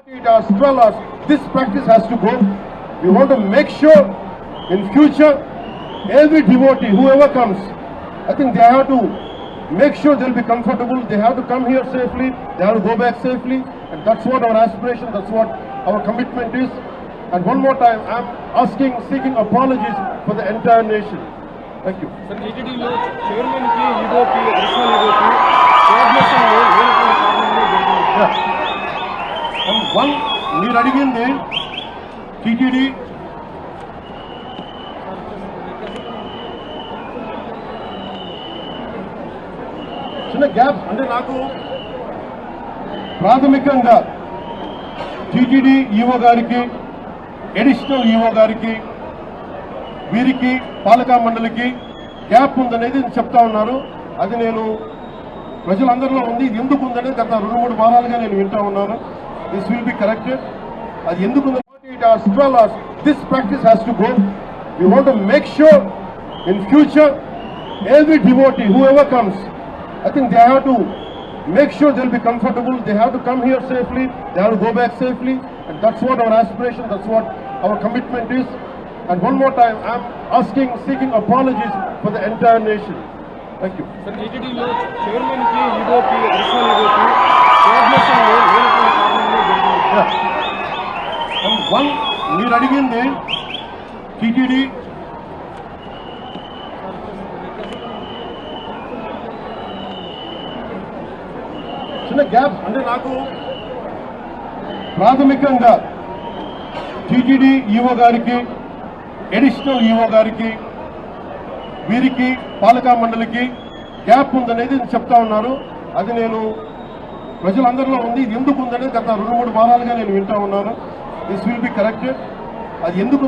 As well as this practice has to go. We want to make sure in future every devotee, whoever comes, I think they have to make sure they'll be comfortable. They have to come here safely. They have to go back safely, and that's what our aspiration. That's what our commitment is. And one more time, I'm seeking apologies for the entire nation. Thank you. Sir, TTD లో chairman కి ఈగోకి additional ఈగోకి coordination లో ఏమైనా కారణంగా జరిగింది. And one, మీరు అడిగింది TTD చిన్న gap అంటే నాకు ప్రాథమికంగా టీటీడీ ఈఓ గారికి, అడిషనల్ ఈఓ గారికి, వీరికి పాలకా మండలికి గ్యాప్ ఉందనేది చెప్తా ఉన్నారు. అది నేను ప్రజలందరిలో ఉంది. ఇది ఎందుకు ఉందనేది గత 2-3 వారాలుగా నేను వింటా ఉన్నాను. This will be corrected. అది ఎందుకు as well as this practice has to go. We want to make sure in future every devotee, whoever comes, I think they have to make sure they'll be comfortable. They have to come here safely. They have to go back safely, and that's what our aspiration. That's what our commitment is. And one more time, I'm seeking apologies for the entire nation. Thank you. Sir, TTD లో chairman కి ఈగోకి additional ఈగోకి coordination లో ఏమైనా కారణంగా జరిగింది. And one, మీరు అడిగింది TTD చిన్న gap అంటే నాకు ప్రాథమికంగా టీటీడీ ఈఓ గారికి, అడిషనల్ ఈఓ గారికి, వీరికి పాలకా మండలికి గ్యాప్ ఉందనేది చెప్తా ఉన్నారు. అది నేను ప్రజలందరిలో ఉంది. ఇది ఎందుకు ఉందనేది గత 2-3 వారాలుగా నేను వింటా ఉన్నాను. This will be corrected. అది ఎందుకు